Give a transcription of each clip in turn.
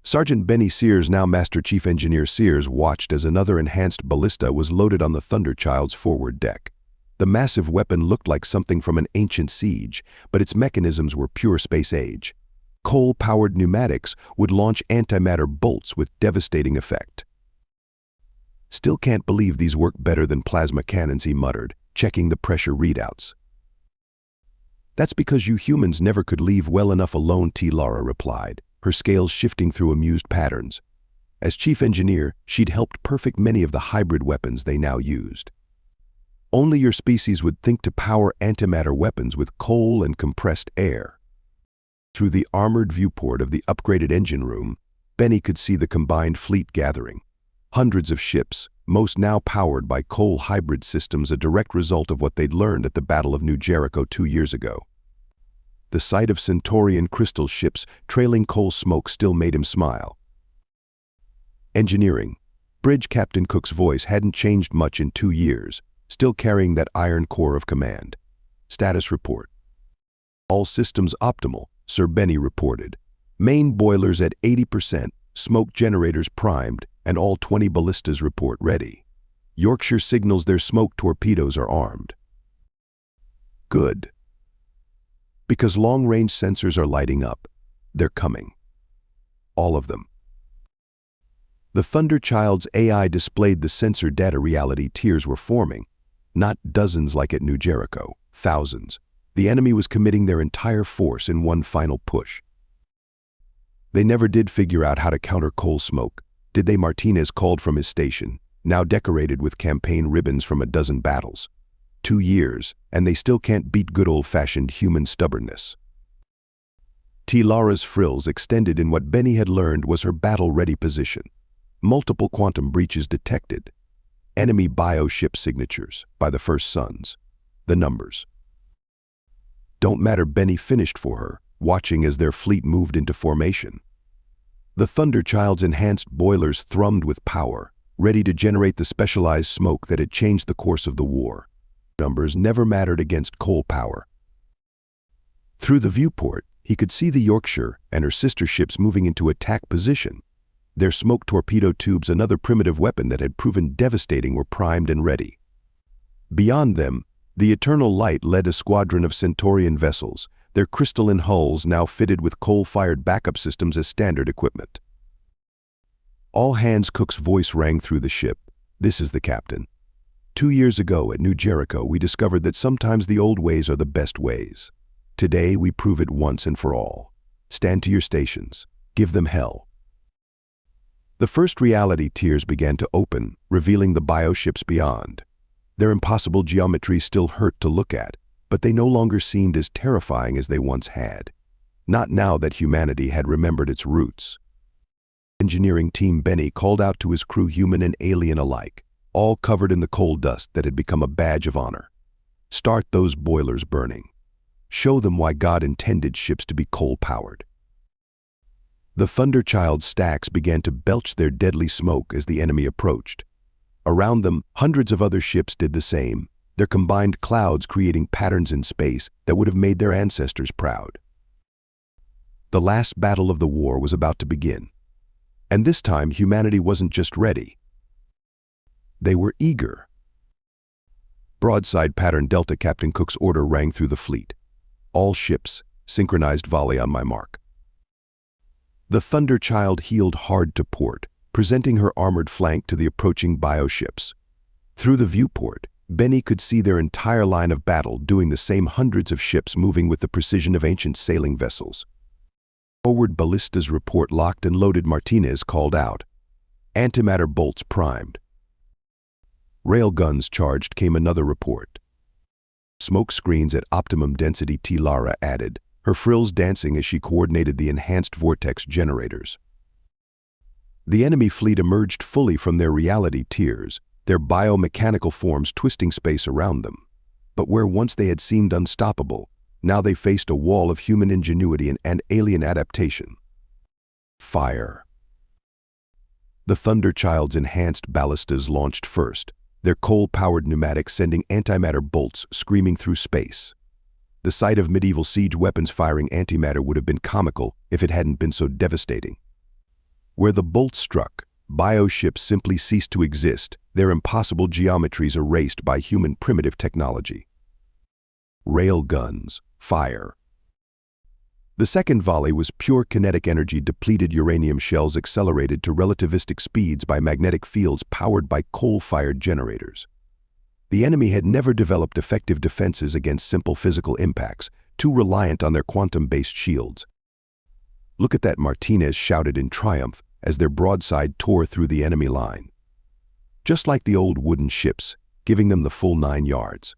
Sergeant Benny Sears, now Master Chief Engineer Sears, watched as another enhanced ballista was loaded on the Thunderchild's forward deck. The massive weapon looked like something from an ancient siege, but its mechanisms were pure space age. Coal-powered pneumatics would launch antimatter bolts with devastating effect. "Still can't believe these work better than plasma cannons," he muttered, checking the pressure readouts. "That's because you humans never could leave well enough alone," Lara replied, her scales shifting through amused patterns. As chief engineer, she'd helped perfect many of the hybrid weapons they now used. "Only your species would think to power antimatter weapons with coal and compressed air." Through the armored viewport of the upgraded engine room, Benny could see the combined fleet gathering. Hundreds of ships, most now powered by coal hybrid systems, a direct result of what they'd learned at the Battle of New Jericho 2 years ago. The sight of Centaurian crystal ships trailing coal smoke still made him smile. Engineering. Bridge Captain Cook's voice hadn't changed much in 2 years, still carrying that iron core of command. "Status report." "All systems optimal," Sir Benny reported. "Main boilers at 80%, smoke generators primed, and all 20 ballistas report ready. Yorkshire signals their smoke torpedoes are armed." "Good. Because long-range sensors are lighting up. They're coming. All of them." The Thunderchild's AI displayed the sensor data. Reality tiers were forming. Not dozens like at New Jericho, thousands. The enemy was committing their entire force in one final push. They never did figure out how to counter coal smoke, did they? Martinez called from his station, now decorated with campaign ribbons from a dozen battles. 2 years, and they still can't beat good old-fashioned human stubbornness. Lara's frills extended in what Benny had learned was her battle-ready position. Multiple quantum breaches detected. Enemy bioship signatures by the first suns. The numbers. "Don't matter," Benny finished for her, watching as their fleet moved into formation. The Thunderchild's enhanced boilers thrummed with power, ready to generate the specialized smoke that had changed the course of the war. Numbers never mattered against coal power. Through the viewport, he could see the Yorkshire and her sister ships moving into attack position. Their smoke torpedo tubes, another primitive weapon that had proven devastating, were primed and ready. Beyond them, the Eternal Light led a squadron of Centaurian vessels, their crystalline hulls now fitted with coal-fired backup systems as standard equipment. "All hands," Cook's voice rang through the ship. "This is the captain. 2 years ago at New Jericho, we discovered that sometimes the old ways are the best ways. Today, we prove it once and for all. Stand to your stations. Give them hell." The first reality tiers began to open, revealing the bioships beyond. Their impossible geometry still hurt to look at, but they no longer seemed as terrifying as they once had. Not now that humanity had remembered its roots. Engineering team Benny called out to his crew, human and alien alike, all covered in the coal dust that had become a badge of honor. "Start those boilers burning. Show them why God intended ships to be coal-powered." The Thunderchild's stacks began to belch their deadly smoke as the enemy approached. Around them, hundreds of other ships did the same, their combined clouds creating patterns in space that would have made their ancestors proud. The last battle of the war was about to begin. And this time, humanity wasn't just ready. They were eager. "Broadside pattern Delta," Captain Cook's order rang through the fleet. "All ships, synchronized volley on my mark." The Thunderchild heeled hard to port, presenting her armored flank to the approaching bioships. Through the viewport, Benny could see their entire line of battle doing the same, hundreds of ships moving with the precision of ancient sailing vessels. Forward ballistas report locked and loaded, Martinez called out. "Antimatter bolts primed." "Railguns charged," came another report. "Smoke screens at optimum density," Lara added, her frills dancing as she coordinated the enhanced vortex generators. The enemy fleet emerged fully from their reality tiers, their biomechanical forms twisting space around them. But where once they had seemed unstoppable, now they faced a wall of human ingenuity and alien adaptation. Fire. The Thunderchild's enhanced ballistas launched first, their coal-powered pneumatics sending antimatter bolts screaming through space. The sight of medieval siege weapons firing antimatter would have been comical if it hadn't been so devastating. Where the bolt struck, bioships simply ceased to exist, their impossible geometries erased by human primitive technology. Rail guns, fire. The second volley was pure kinetic energy. Depleted uranium shells accelerated to relativistic speeds by magnetic fields powered by coal-fired generators. The enemy had never developed effective defenses against simple physical impacts, too reliant on their quantum-based shields. "Look at that," Martinez shouted in triumph as their broadside tore through the enemy line. Just like the old wooden ships, giving them the full 9 yards.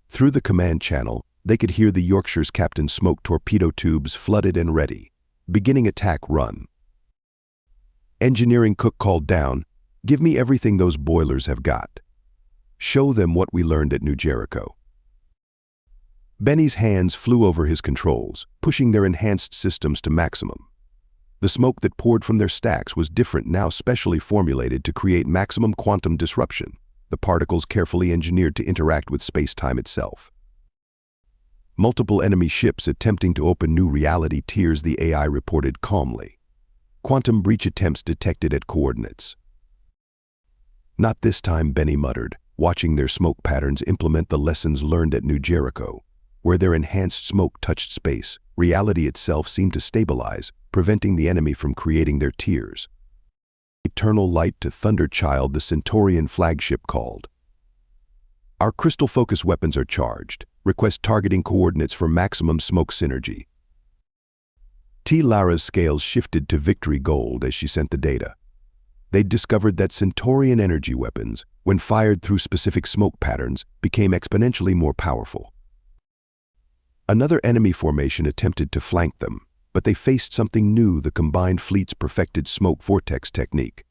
Through the command channel, they could hear the Yorkshire's captain's smoke torpedo tubes flooded and ready, beginning attack run. Engineering Cook called down, "Give me everything those boilers have got. Show them what we learned at New Jericho." Benny's hands flew over his controls, pushing their enhanced systems to maximum. The smoke that poured from their stacks was different, now specially formulated to create maximum quantum disruption, the particles carefully engineered to interact with space-time itself. Multiple enemy ships attempting to open new reality tiers, the AI reported calmly. Quantum breach attempts detected at coordinates. "Not this time," Benny muttered, watching their smoke patterns implement the lessons learned at New Jericho. Where their enhanced smoke touched space, reality itself seemed to stabilize, preventing the enemy from creating their tiers. "Eternal light to Thunder Child," the Centaurian flagship called. "Our crystal focus weapons are charged. Request targeting coordinates for maximum smoke synergy." Lara's scales shifted to victory gold as she sent the data. They'd discovered that Centaurian energy weapons, when fired through specific smoke patterns, became exponentially more powerful. Another enemy formation attempted to flank them, but they faced something new: the combined fleet's perfected smoke vortex technique.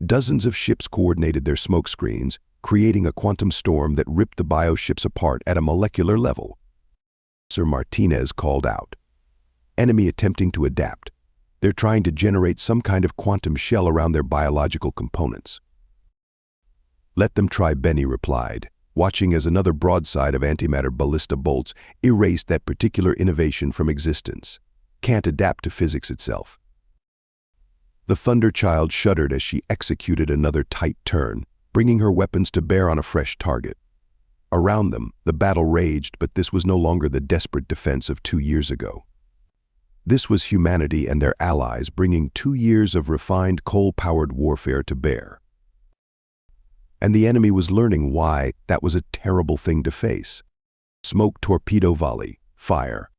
Dozens of ships coordinated their smoke screens, creating a quantum storm that ripped the bioships apart at a molecular level. Sir Martinez called out. "Enemy attempting to adapt. They're trying to generate some kind of quantum shell around their biological components." "Let them try," Benny replied, watching as another broadside of antimatter ballista bolts erased that particular innovation from existence. "Can't adapt to physics itself." The Thunder Child shuddered as she executed another tight turn, bringing her weapons to bear on a fresh target. Around them, the battle raged, but this was no longer the desperate defense of 2 years ago. This was humanity and their allies bringing 2 years of refined coal-powered warfare to bear. And the enemy was learning why that was a terrible thing to face. Smoke torpedo volley, fire.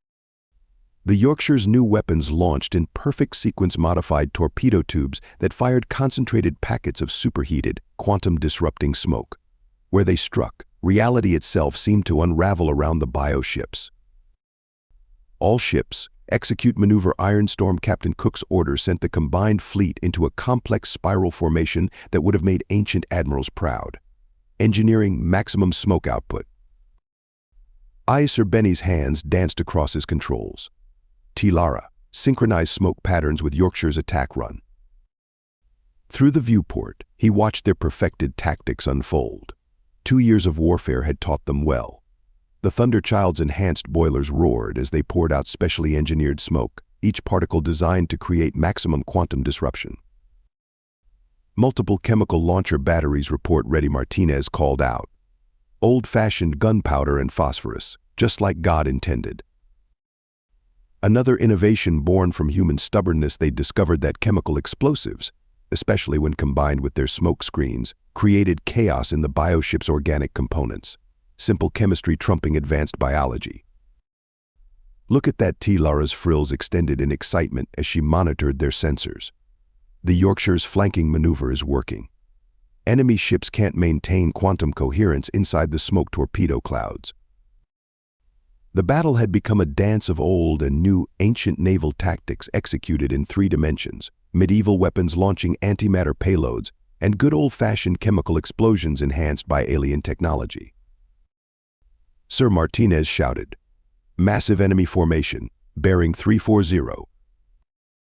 The Yorkshire's new weapons launched in perfect sequence modified torpedo tubes that fired concentrated packets of superheated, quantum-disrupting smoke. Where they struck, reality itself seemed to unravel around the bioships. "All ships, execute maneuver Ironstorm." Captain Cook's order sent the combined fleet into a complex spiral formation that would have made ancient admirals proud. Engineering maximum smoke output. Sir Benny's hands danced across his controls. Lara, synchronized smoke patterns with Yorkshire's attack run. Through the viewport, he watched their perfected tactics unfold. 2 years of warfare had taught them well. The Thunder Child's enhanced boilers roared as they poured out specially engineered smoke, each particle designed to create maximum quantum disruption. "Multiple chemical launcher batteries report ready," Martinez called out. "Old-fashioned gunpowder and phosphorus, just like God intended." Another innovation born from human stubbornness. They discovered that chemical explosives, especially when combined with their smoke screens, created chaos in the bioship's organic components. Simple chemistry trumping advanced biology. "Look at that," Lara's frills extended in excitement as she monitored their sensors. "The Yorkshire's flanking maneuver is working. Enemy ships can't maintain quantum coherence inside the smoke torpedo clouds." The battle had become a dance of old and new ancient naval tactics executed in 3 dimensions, medieval weapons launching antimatter payloads, and good old-fashioned chemical explosions enhanced by alien technology. Sir Martinez shouted. "Massive enemy formation, bearing 340.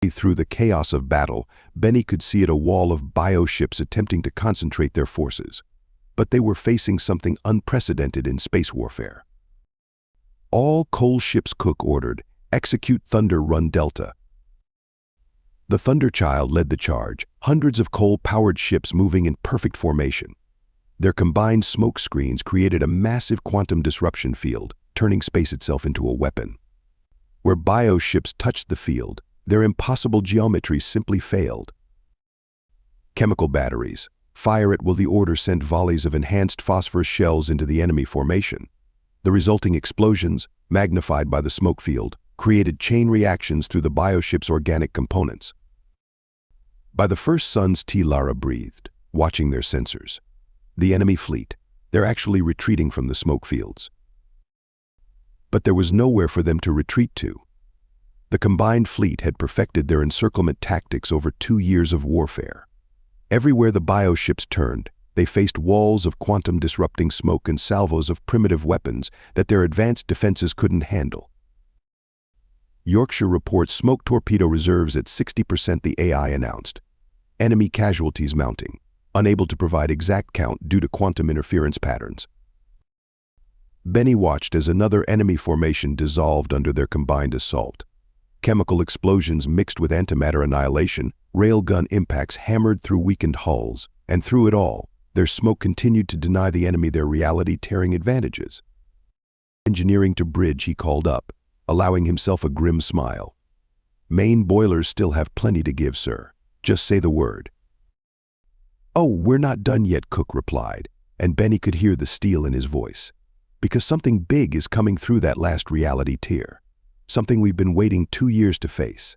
Through the chaos of battle, Benny could see it, a wall of bioships attempting to concentrate their forces. But they were facing something unprecedented in space warfare. "All coal ships," Cook ordered, "execute Thunder Run Delta." The Thunderchild led the charge, hundreds of coal-powered ships moving in perfect formation. Their combined smoke screens created a massive quantum disruption field, turning space itself into a weapon. Where bioships touched the field, their impossible geometries simply failed. Chemical batteries. Fire it will the order sent volleys of enhanced phosphorus shells into the enemy formation. The resulting explosions, magnified by the smoke field, created chain reactions through the bioship's organic components. By the first suns, T-Lara breathed, watching their sensors. The enemy fleet, they're actually retreating from the smoke fields. But there was nowhere for them to retreat to. The combined fleet had perfected their encirclement tactics over 2 years of warfare. Everywhere the bioships turned, they faced walls of quantum-disrupting smoke and salvos of primitive weapons that their advanced defenses couldn't handle. Yorkshire reports smoke torpedo reserves at 60%, the AI announced. Enemy casualties mounting, unable to provide exact count due to quantum interference patterns. Benny watched as another enemy formation dissolved under their combined assault. Chemical explosions mixed with antimatter annihilation, railgun impacts hammered through weakened hulls, and through it all, their smoke continued to deny the enemy their reality-tearing advantages. Engineering to bridge, he called up, allowing himself a grim smile. Main boilers still have plenty to give, sir. Just say the word. Oh, we're not done yet, Cook replied, and Benny could hear the steel in his voice. Because something big is coming through that last reality tier. Something we've been waiting 2 years to face.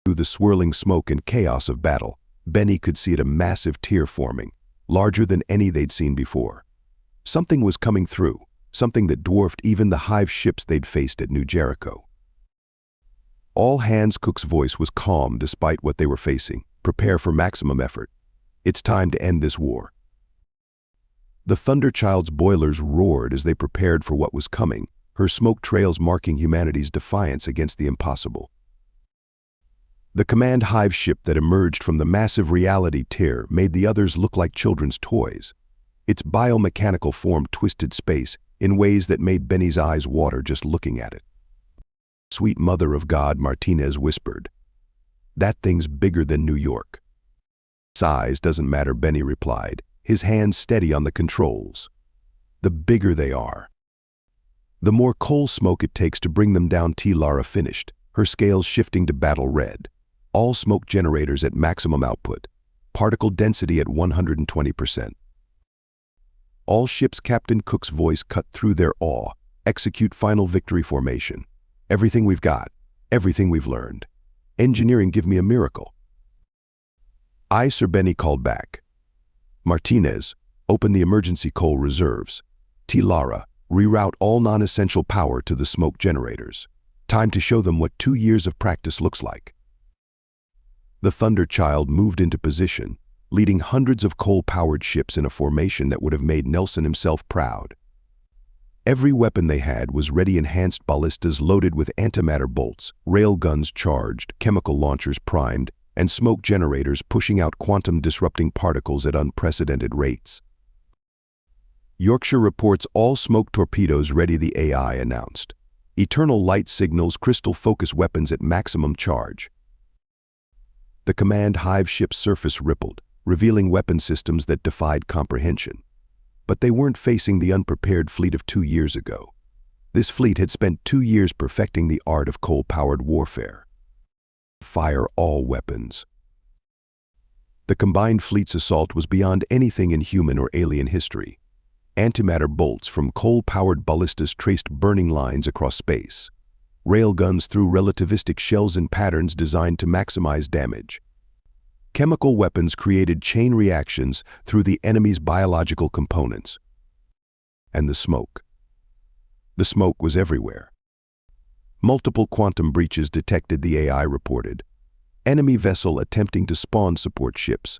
Through the swirling smoke and chaos of battle, Benny could see it, a massive tier forming, larger than any they'd seen before. Something was coming through, something that dwarfed even the hive ships they'd faced at New Jericho. All hands, Cook's voice was calm despite what they were facing. Prepare for maximum effort. It's time to end this war. The Thunderchild's boilers roared as they prepared for what was coming, her smoke trails marking humanity's defiance against the impossible. The command hive ship that emerged from the massive reality tier made the others look like children's toys. Its biomechanical form twisted space in ways that made Benny's eyes water just looking at it. Sweet Mother of God, Martinez whispered. That thing's bigger than New York. Size doesn't matter, Benny replied, his hands steady on the controls. The bigger they are, the more coal smoke it takes to bring them down, T-Lara finished, her scales shifting to battle red. All smoke generators at maximum output. Particle density at 120%. All ships, Captain Cook's voice cut through their awe. Execute final victory formation. Everything we've got. Everything we've learned. Engineering, give me a miracle. Aye, Sir, Benny called back. Martinez, open the emergency coal reserves. T-Lara, reroute all non-essential power to the smoke generators. Time to show them what 2 years of practice looks like. The Thunderchild moved into position, leading hundreds of coal-powered ships in a formation that would have made Nelson himself proud. Every weapon they had was ready, enhanced ballistas loaded with antimatter bolts, railguns charged, chemical launchers primed, and smoke generators pushing out quantum-disrupting particles at unprecedented rates. Yorkshire reports all smoke torpedoes ready, the AI announced. Eternal light signals, crystal focus weapons at maximum charge. The command hive ship's surface rippled, revealing weapon systems that defied comprehension. But they weren't facing the unprepared fleet of 2 years ago. This fleet had spent 2 years perfecting the art of coal-powered warfare. Fire all weapons. The combined fleet's assault was beyond anything in human or alien history. Antimatter bolts from coal-powered ballistas traced burning lines across space. Railguns threw relativistic shells in patterns designed to maximize damage. Chemical weapons created chain reactions through the enemy's biological components. And the smoke. The smoke was everywhere. Multiple quantum breaches detected, the AI reported. Enemy vessel attempting to spawn support ships.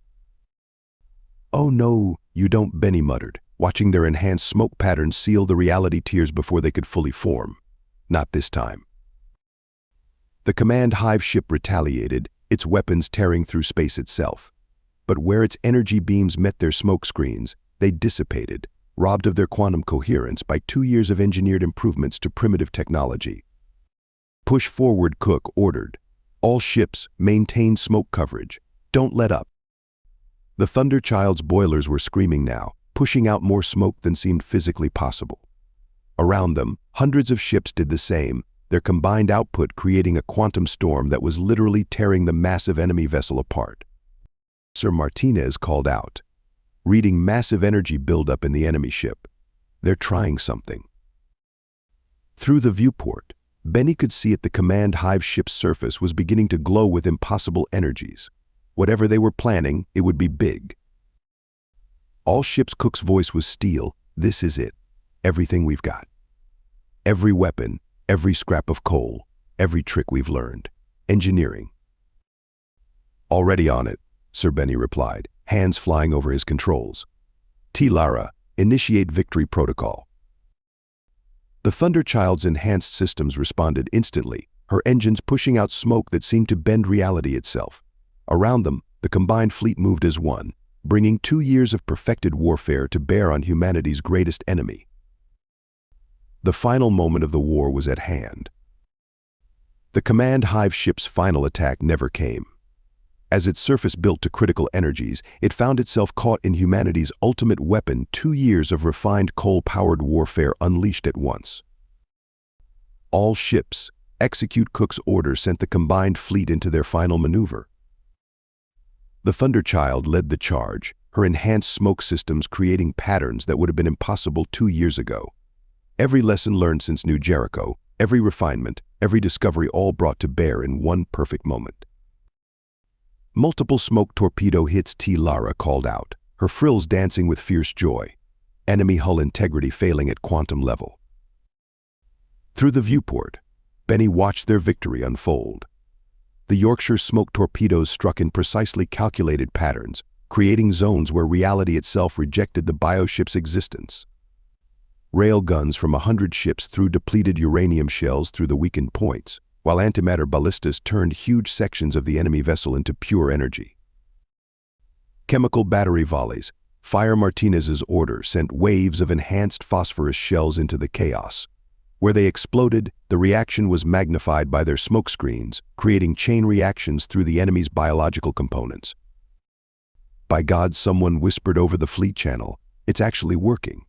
Oh no, you don't, Benny muttered, watching their enhanced smoke patterns seal the reality tiers before they could fully form. Not this time. The command hive ship retaliated, its weapons tearing through space itself. But where its energy beams met their smoke screens, they dissipated, robbed of their quantum coherence by 2 years of engineered improvements to primitive technology. Push forward, Cook ordered. All ships, maintain smoke coverage. Don't let up. The Thunderchild's boilers were screaming now, pushing out more smoke than seemed physically possible. Around them, hundreds of ships did the same, their combined output creating a quantum storm that was literally tearing the massive enemy vessel apart. Sir Martinez called out, reading massive energy buildup in the enemy ship. They're trying something. Through the viewport, Benny could see at the command hive ship's surface was beginning to glow with impossible energies. Whatever they were planning, it would be big. All ship's cook's voice was steel. This is it. Everything we've got. Every weapon, every scrap of coal, every trick we've learned. Engineering. Already on it, Sir Benny replied, hands flying over his controls. T. Lara, initiate victory protocol. The Thunderchild's enhanced systems responded instantly, her engines pushing out smoke that seemed to bend reality itself. Around them, the combined fleet moved as one, bringing 2 years of perfected warfare to bear on humanity's greatest enemy. The final moment of the war was at hand. The command hive ship's final attack never came. As its surface built to critical energies, it found itself caught in humanity's ultimate weapon, 2 years of refined coal-powered warfare unleashed at once. All ships, execute Cook's order, sent the combined fleet into their final maneuver. The Thunderchild led the charge, her enhanced smoke systems creating patterns that would have been impossible 2 years ago. Every lesson learned since New Jericho, every refinement, every discovery all brought to bear in one perfect moment. Multiple smoke torpedo hits. T. Lara called out, her frills dancing with fierce joy. Enemy hull integrity failing at quantum level. Through the viewport, Benny watched their victory unfold. The Yorkshire smoke torpedoes struck in precisely calculated patterns, creating zones where reality itself rejected the bioship's existence. Rail guns from 100 ships threw depleted uranium shells through the weakened points, while antimatter ballistas turned huge sections of the enemy vessel into pure energy. Chemical battery volleys, Fire Martinez's order, sent waves of enhanced phosphorus shells into the chaos. Where they exploded, the reaction was magnified by their smoke screens, creating chain reactions through the enemy's biological components. By God, someone whispered over the fleet channel, it's actually working.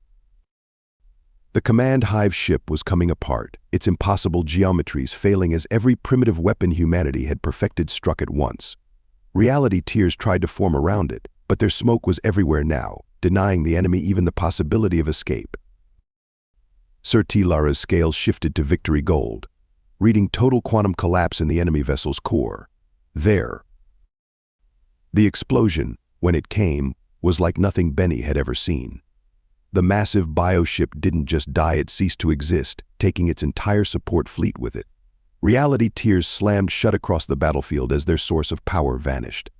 The command hive ship was coming apart, its impossible geometries failing as every primitive weapon humanity had perfected struck at once. Reality tiers tried to form around it, but their smoke was everywhere now, denying the enemy even the possibility of escape. Sir T. Lara's scales shifted to victory gold, reading total quantum collapse in the enemy vessel's core. There. The explosion, when it came, was like nothing Benny had ever seen. The massive bioship didn't just die, it ceased to exist, taking its entire support fleet with it. Reality tiers slammed shut across the battlefield as their source of power vanished.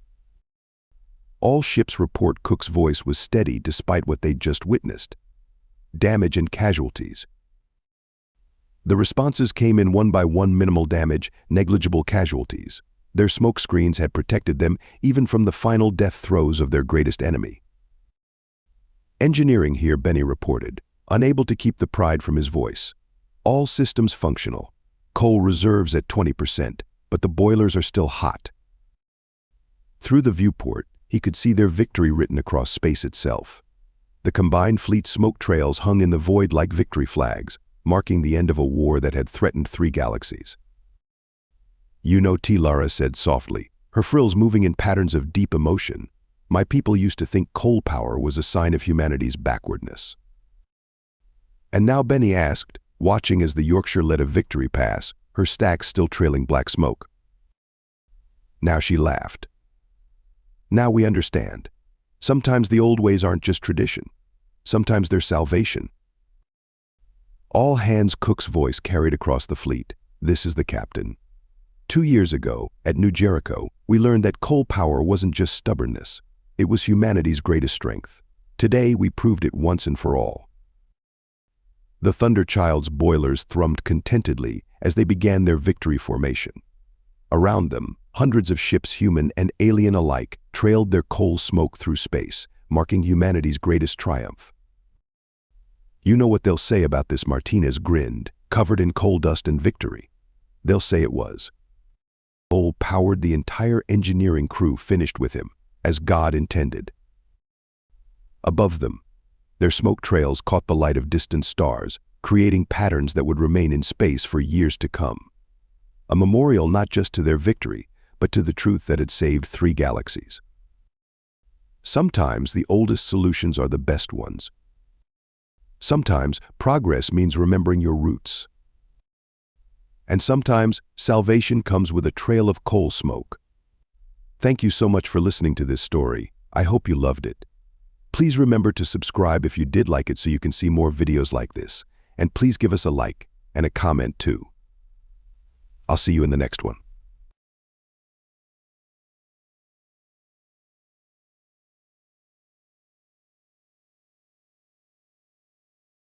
All ships report. Cook's voice was steady despite what they'd just witnessed. Damage and casualties. The responses came in one by one: minimal damage, negligible casualties. Their smoke screens had protected them even from the final death throes of their greatest enemy. Engineering here, Benny reported, unable to keep the pride from his voice. All systems functional. Coal reserves at 20%, but the boilers are still hot. Through the viewport, he could see their victory written across space itself. The combined fleet smoke trails hung in the void like victory flags, marking the end of a war that had threatened 3 galaxies. You know, T. Lara said softly, her frills moving in patterns of deep emotion. My people used to think coal power was a sign of humanity's backwardness. And now, Benny asked, watching as the Yorkshire led a victory pass, her stacks still trailing black smoke. Now she laughed. Now we understand. Sometimes the old ways aren't just tradition. Sometimes they're salvation. All hands. Cook's voice carried across the fleet. This is the captain. 2 years ago, at New Jericho, we learned that coal power wasn't just stubbornness. It was humanity's greatest strength. Today, we proved it once and for all. The Thunderchild's boilers thrummed contentedly as they began their victory formation. Around them, hundreds of ships, human and alien alike, trailed their coal smoke through space, marking humanity's greatest triumph. You know what they'll say about this? Martinez grinned, covered in coal dust and victory. They'll say it was Soul powered the entire engineering crew finished with him, as God intended. Above them, their smoke trails caught the light of distant stars, creating patterns that would remain in space for years to come. A memorial not just to their victory, but to the truth that had saved 3 galaxies. Sometimes the oldest solutions are the best ones. Sometimes progress means remembering your roots. And sometimes salvation comes with a trail of coal smoke. Thank you so much for listening to this story. I hope you loved it. Please remember to subscribe if you did like it so you can see more videos like this. And please give us a like and a comment too. I'll see you in the next one.